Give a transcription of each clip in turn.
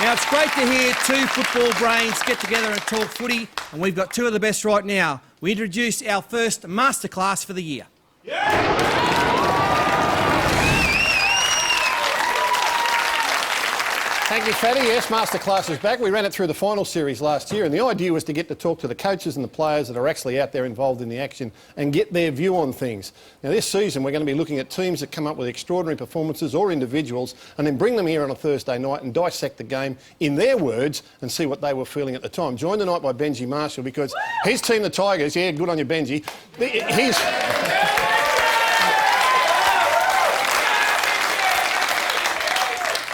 Now, it's great to hear two football brains get together and talk footy, and we've got two of the best right now. We introduce our first masterclass for the year. Thank you, Fatty. Yes, Masterclass is back. We ran it through the final series last year, and the idea was to get to talk to the coaches and the players that are actually out there involved in the action and get their view on things. Now, this season, we're going to be looking at teams that come up with extraordinary performances or individuals and then bring them here on a Thursday night and dissect the game in their words and see what they were feeling at the time. Joined tonight by Benji Marshall because his team, the Tigers, yeah, good on you, Benji.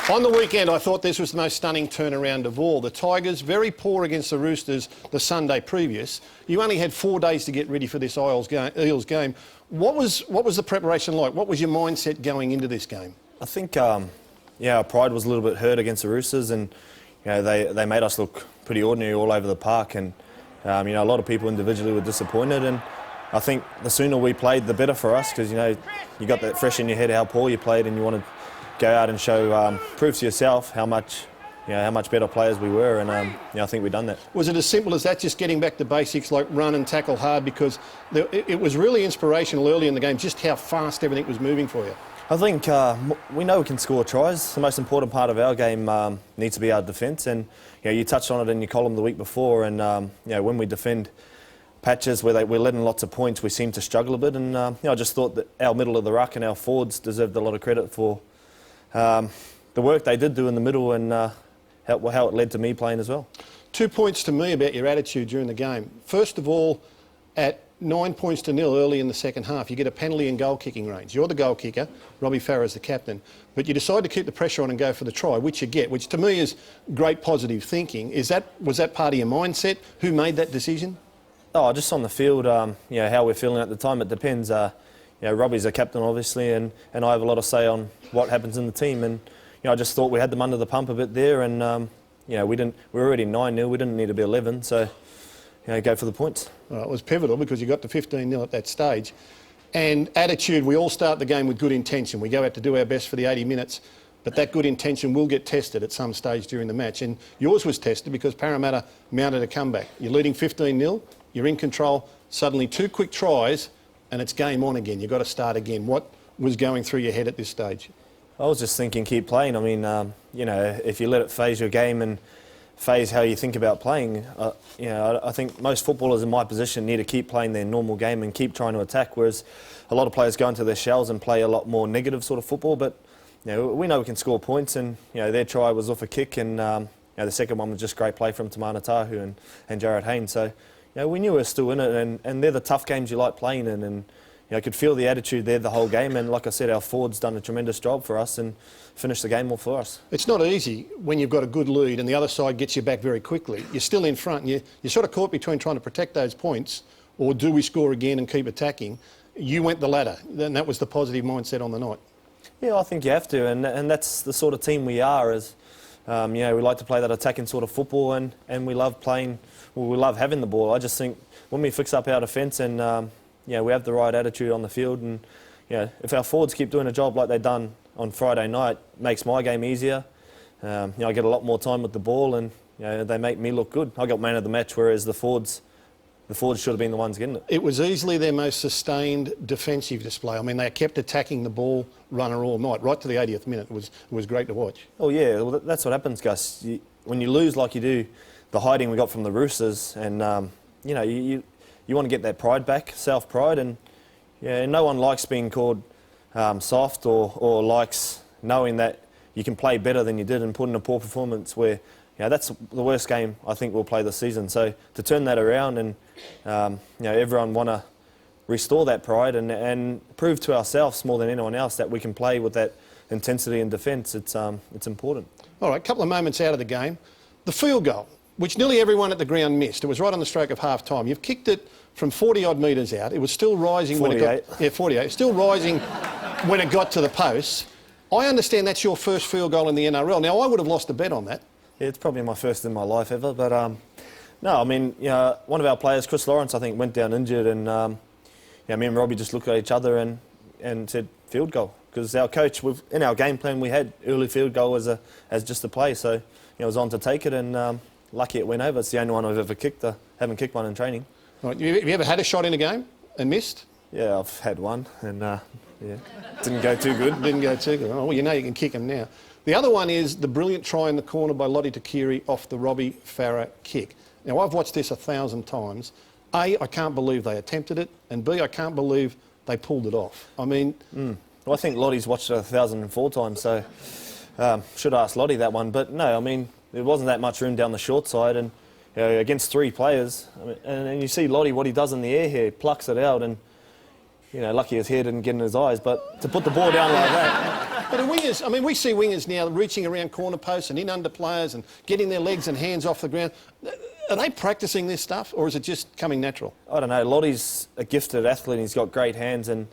On the weekend, I thought this was the most stunning turnaround of all. The Tigers, very poor against the Roosters the Sunday previous. You only had 4 days to get ready for this Eels game. What was the preparation like? What was your mindset going into this game? I think, our pride was a little bit hurt against the Roosters, and they made us look pretty ordinary all over the park, and a lot of people individually were disappointed. And I think the sooner we played, the better for us, because you got that fresh in your head how poor you played, and you want to go out and show, prove to yourself how much better players we were, and I think we've done that. Was it as simple as that, just getting back to basics like run and tackle hard? Because it was really inspirational early in the game, just how fast everything was moving for you. I think we know we can score tries. The most important part of our game needs to be our defence, and you touched on it in your column the week before, and when we defend patches where we're letting lots of points, we seem to struggle a bit, and I just thought that our middle of the ruck and our forwards deserved a lot of credit for the work they did do in the middle, and how it led to me playing as well. 2 points to me about your attitude during the game. First of all, at 9-0 early in the second half, you get a penalty in goal kicking range. You're the goal kicker, Robbie Farah's the captain, but you decide to keep the pressure on and go for the try, which you get, which to me is great positive thinking. Was that part of your mindset? Who made that decision? Oh, just on the field, how we're feeling at the time. It depends. Robbie's a captain, obviously, and I have a lot of say on what happens in the team. And I just thought we had them under the pump a bit there, and we were already 9-0. We didn't need to be 11, so go for the points. Well, it was pivotal because you got to 15-0 at that stage. And attitude, we all start the game with good intention. We go out to do our best for the 80 minutes, but that good intention will get tested at some stage during the match. And yours was tested because Parramatta mounted a comeback. You're leading 15-0, you're in control, suddenly 2 quick tries, and it's game on again. You've got to start again. What was going through your head at this stage? I was just thinking, keep playing. I mean, if you let it phase your game and phase how you think about playing, I think most footballers in my position need to keep playing their normal game and keep trying to attack, whereas a lot of players go into their shells and play a lot more negative sort of football. But we know we can score points, and their try was off a kick, and the second one was just great play from Tamana Tahu and Jared Haynes. So we knew we were still in it, and they're the tough games you like playing in, and I could feel the attitude there the whole game, and like I said, our forwards done a tremendous job for us and finished the game off for us. It's not easy when you've got a good lead and the other side gets you back very quickly. You're still in front, and you're sort of caught between trying to protect those points, or do we score again and keep attacking? You went the latter, and that was the positive mindset on the night. Yeah, I think you have to, and that's the sort of team we are. As we like to play that attacking sort of football, and we love playing. Well, we love having the ball. I just think when we fix up our defence and we have the right attitude on the field, and if our forwards keep doing a job like they've done on Friday night, it makes my game easier. I get a lot more time with the ball, and they make me look good. I got man of the match, whereas the forwards should have been the ones getting it. It was easily their most sustained defensive display. I mean, they kept attacking the ball runner all night, right to the 80th minute. It was great to watch. Oh yeah, well, that's what happens, Gus. When you lose like you do, the hiding we got from the Roosters, and you want to get that pride back, self-pride, and no one likes being called soft or likes knowing that you can play better than you did and put in a poor performance where that's the worst game I think we'll play this season. So to turn that around and everyone want to restore that pride and prove to ourselves more than anyone else that we can play with that intensity and defence, it's important. All right, a couple of moments out of the game. The field goal, which nearly everyone at the ground missed. It was right on the stroke of half-time. You've kicked it from 40-odd metres out. It was still rising 48. When it got... Yeah, 48. Still rising when it got to the posts. I understand that's your first field goal in the NRL. Now, I would have lost a bet on that. Yeah, it's probably my first in my life ever. But, no, I mean, one of our players, Chris Lawrence, I think, went down injured, and me and Robbie just looked at each other and said, field goal. because our coach, in our game plan, we had early field goal as just a play. So, it was on to take it, and lucky it went over. It's the only one I've ever kicked. I haven't kicked one in training. Right. Have you ever had a shot in a game and missed? Yeah, I've had one, and didn't go too good. Didn't go too good. Oh, well, you know you can kick them now. The other one is the brilliant try in the corner by Lottie Takiri off the Robbie Farah kick. Now, I've watched this 1,000 times. A, I can't believe they attempted it, and B, I can't believe they pulled it off. I mean... Well, I think Lottie's watched it 1,004 times, so should ask Lottie that one. But no, I mean, there wasn't that much room down the short side, and against 3 players, and you see Lottie, what he does in the air here, he plucks it out, and lucky his hair didn't get in his eyes, but to put the ball down like that... But the wingers, I mean, we see wingers now reaching around corner posts and in under players and getting their legs and hands off the ground. Are they practising this stuff, or is it just coming natural? I don't know. Lottie's a gifted athlete, and he's got great hands, and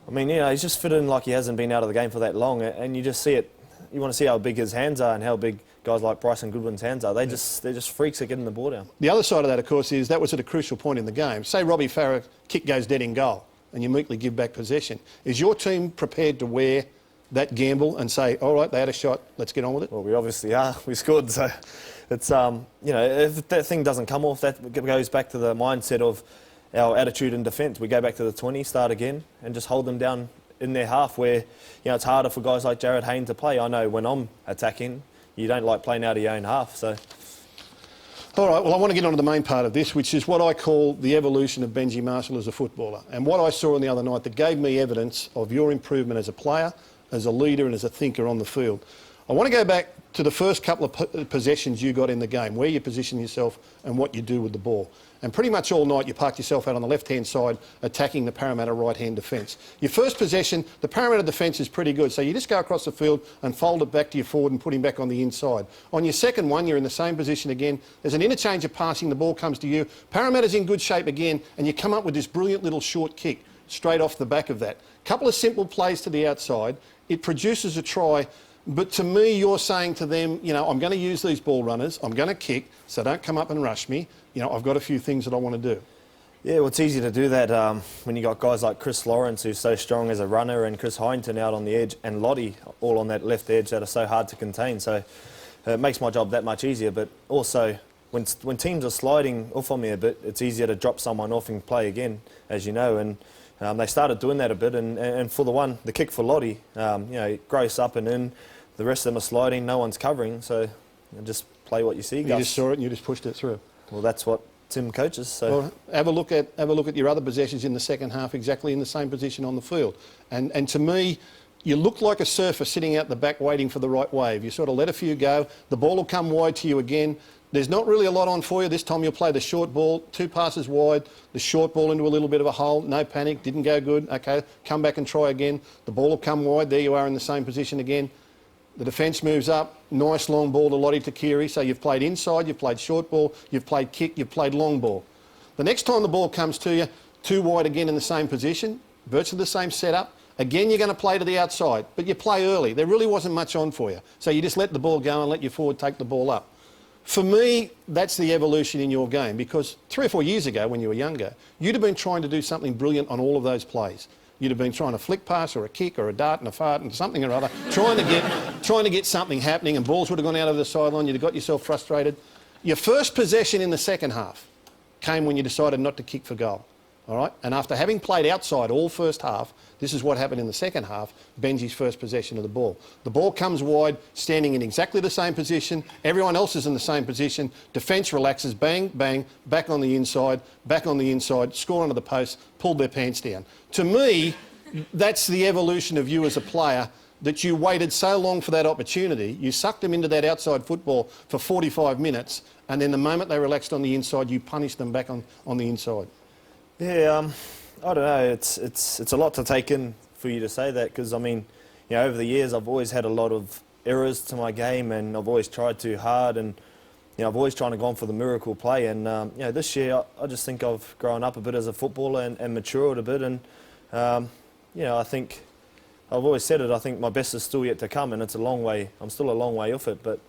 I mean, he's just fit in like he hasn't been out of the game for that long, and you just see it. You want to see how big his hands are and how big guys like Bryson Goodwin's hands are. They're just freaks at getting the ball down. The other side of that, of course, is that was at a crucial point in the game. Say Robbie Farah kick goes dead in goal, and you meekly give back possession. Is your team prepared to wear that gamble and say, all right, they had a shot, let's get on with it? Well, we obviously are. We scored, so it's if that thing doesn't come off, that goes back to the mindset of our attitude in defence. We go back to the 20, start again, and just hold them down in their half where, it's harder for guys like Jared Hayne to play. I know when I'm attacking, you don't like playing out of your own half, so... All right, well, I want to get on to the main part of this, which is what I call the evolution of Benji Marshall as a footballer. And what I saw on the other night that gave me evidence of your improvement as a player, as a leader and as a thinker on the field. I want to go back to the first couple of possessions you got in the game, where you position yourself and what you do with the ball. And pretty much all night you parked yourself out on the left-hand side attacking the Parramatta right-hand defence. Your first possession, the Parramatta defence is pretty good, so you just go across the field and fold it back to your forward and put him back on the inside. On your second one, you're in the same position again. There's an interchange of passing, the ball comes to you. Parramatta's in good shape again, and you come up with this brilliant little short kick straight off the back of that. Couple of simple plays to the outside. It produces a try, but to me, you're saying to them, I'm going to use these ball runners, I'm going to kick, so don't come up and rush me. I've got a few things that I want to do. Yeah, well, it's easy to do that when you got guys like Chris Lawrence, who's so strong as a runner, and Chris Hyneton out on the edge, and Lottie all on that left edge that are so hard to contain. So it makes my job that much easier. But also, when teams are sliding off on me a bit, it's easier to drop someone off and play again, as you know. And they started doing that a bit, and for the kick for Lottie, gross up and in, the rest of them are sliding, no one's covering, so just play what you see, Gus. You just saw it and you just pushed it through. Well, that's what Tim coaches. So well, have a look at your other possessions in the second half, exactly in the same position on the field. And to me, you look like a surfer sitting out the back waiting for the right wave. You sort of let a few go, the ball will come wide to you again. There's not really a lot on for you. This time you'll play the short ball, 2 passes wide, the short ball into a little bit of a hole, no panic, didn't go good, okay, come back and try again. The ball will come wide, there you are in the same position again. The defence moves up, nice long ball to Lottie Takiri. So you've played inside, you've played short ball, you've played kick, you've played long ball. The next time the ball comes to you, 2 wide again in the same position, virtually the same setup. Again, you're going to play to the outside, but you play early. There really wasn't much on for you. So you just let the ball go and let your forward take the ball up. For me, that's the evolution in your game, because 3 or 4 years ago when you were younger, you'd have been trying to do something brilliant on all of those plays. You'd have been trying to flick pass or a kick or a dart and a fart and something or other, trying to get something happening, and balls would have gone out over the sideline. You'd have got yourself frustrated. Your first possession in the second half came when you decided not to kick for goal. All right? And after having played outside all first half, this is what happened in the second half, Benji's first possession of the ball. The ball comes wide, standing in exactly the same position. Everyone else is in the same position. Defence relaxes, bang, bang, back on the inside, score onto the post, pulled their pants down. To me, that's the evolution of you as a player, that you waited so long for that opportunity, you sucked them into that outside football for 45 minutes, and then the moment they relaxed on the inside, you punished them back on the inside. Yeah, I don't know. It's a lot to take in for you to say that, because I mean, over the years I've always had a lot of errors to my game, and I've always tried too hard, and I've always trying to go on for the miracle play. And this year I just think I've grown up a bit as a footballer and matured a bit, and I think I've always said it. I think my best is still yet to come, and it's a long way. I'm still a long way off it, but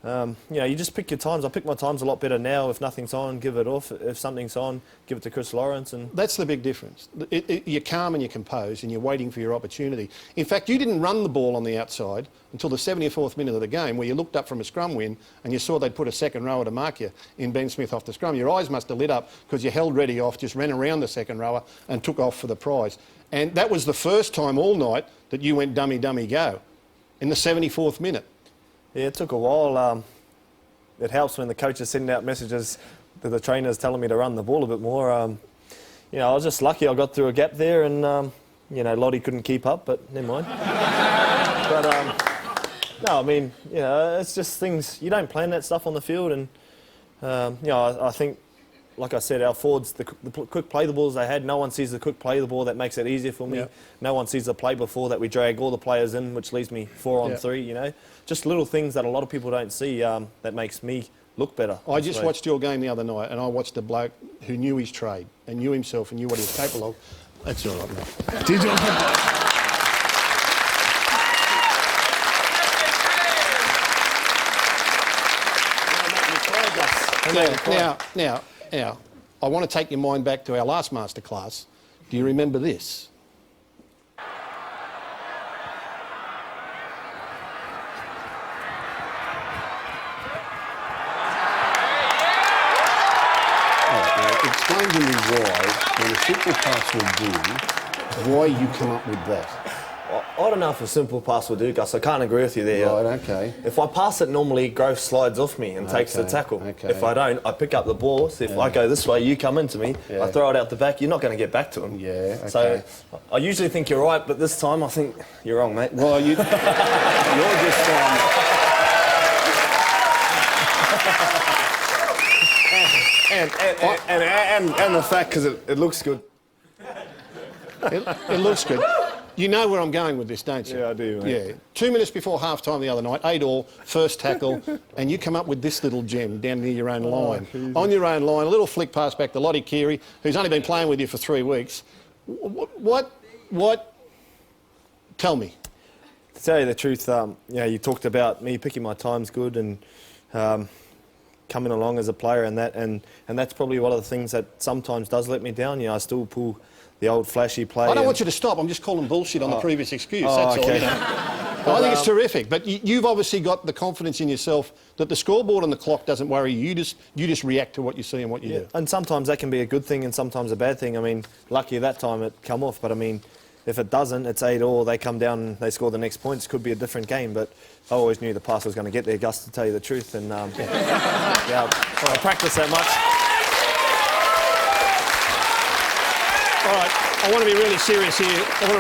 You just pick your times. I pick my times a lot better now. If nothing's on, give it off. If something's on, give it to Chris Lawrence. And that's the big difference. You're calm and you're composed and you're waiting for your opportunity. In fact, you didn't run the ball on the outside until the 74th minute of the game, where you looked up from a scrum win and you saw they'd put a second rower to mark you in Ben Smith off the scrum. Your eyes must have lit up because you held ready off, just ran around the second rower and took off for the prize. And that was the first time all night that you went dummy, dummy, go in the 74th minute. Yeah, it took a while. It helps when the coach is sending out messages to the trainers telling me to run the ball a bit more. I was just lucky I got through a gap there and, Lottie couldn't keep up, but never mind. It's just things, you don't plan that stuff on the field and, I think, like I said, our forwards, the quick play the balls they had, no one sees the quick play the ball. That makes it easier for me. Yep. No one sees the play before that we drag all the players in, which leaves me 4 on 3, Just little things that a lot of people don't see that makes me look better. I just watched your game the other night and I watched a bloke who knew his trade and knew himself and knew what he was capable of. That's all right, mate. Did you? Now, I want to take your mind back to our last masterclass. Do you remember this? Explain to me why, when a simple pass will do, why you come up with that. I don't know if a simple pass will do, Gus. I can't agree with you there. Right, okay. If I pass it normally, Grove slides off me and takes the tackle. Okay. If I don't, I pick up the ball. So if I go this way, you come into me, I throw it out the back, you're not going to get back to him. Yeah, okay. So I usually think you're right, but this time I think you're wrong, mate. Well, you're just... and the fact, because it looks good. It looks good. You know where I'm going with this, don't you? Yeah, I do, mate. Yeah. 2 minutes before half-time the other night, 8-all, first tackle, and you come up with this little gem down near your own line. On your own line, a little flick pass back to Lottie Keary, who's only been playing with you for 3 weeks. What? Tell me. To tell you the truth, you talked about me picking my times good and coming along as a player and that's probably one of the things that sometimes does let me down. I still pull the old flashy play. I don't want you to stop. I'm just calling bullshit on the previous excuse. Oh, that's okay. all. I think it's terrific. But you've obviously got the confidence in yourself that the scoreboard and the clock doesn't worry you. You just react to what you see and what you do. And sometimes that can be a good thing and sometimes a bad thing. I mean, lucky that time it come off. But I mean, if it doesn't, it's 8-all. They come down and they score the next points. Could be a different game. But I always knew the pass was going to get there, Gus, to tell you the truth. And I practice that much. All right, I want to be really serious here. And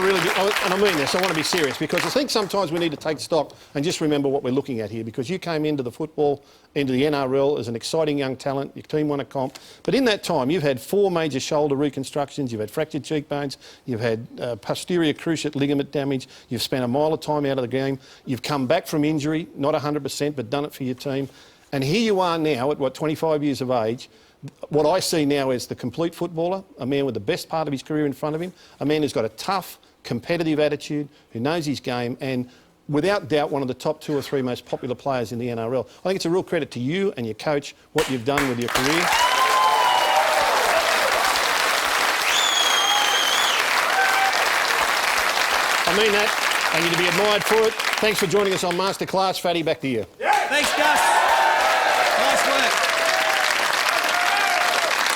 I mean this, I want to be serious because I think sometimes we need to take stock and just remember what we're looking at here because you came into the football, into the NRL as an exciting young talent, your team won a comp, but in that time you've had 4 major shoulder reconstructions, you've had fractured cheekbones, you've had posterior cruciate ligament damage, you've spent a mile of time out of the game, you've come back from injury, not 100%, but done it for your team, and here you are now at, 25 years of age. What I see now is the complete footballer, a man with the best part of his career in front of him, a man who's got a tough, competitive attitude, who knows his game, and without doubt one of the top 2 or 3 most popular players in the NRL. I think it's a real credit to you and your coach, what you've done with your career. I mean that, and you're to be admired for it. Thanks for joining us on Masterclass. Fatty, back to you. Thanks, Gus. Nice work.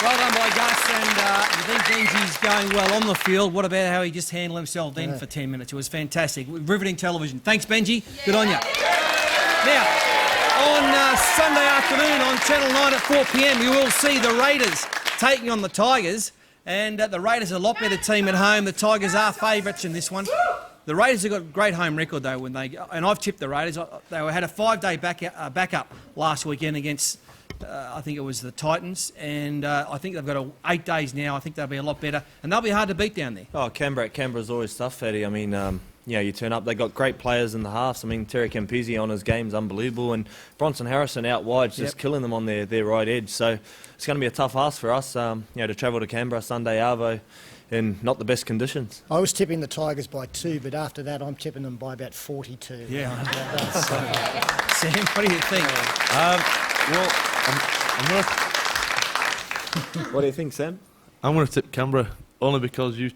Well done by Gus, and I think Benji's going well on the field. What about how he just handled himself then for 10 minutes? It was fantastic. Riveting television. Thanks, Benji. Good on you. Now, on Sunday afternoon on Channel 9 at 4 p.m, you will see the Raiders taking on the Tigers, and the Raiders are a lot better team at home. The Tigers are favourites in this one. The Raiders have got a great home record, though, and I've tipped the Raiders. They had a 5-day backup last weekend against... I think it was the Titans, and I think they've got 8 days now. I think they'll be a lot better, and they'll be hard to beat down there. Oh, Canberra's always tough, Fatty. I mean, you turn up, they got great players in the halves. I mean, Terry Campese on his game's unbelievable, and Bronson Harrison out wide, just killing them on their right edge. So it's going to be a tough ask for us, to travel to Canberra Sunday arvo in not the best conditions. I was tipping the Tigers by 2, but after that I'm tipping them by about 42. Yeah. Sam, what do you think? Well, What do you think, Sam? I'm going to tip Canberra only because you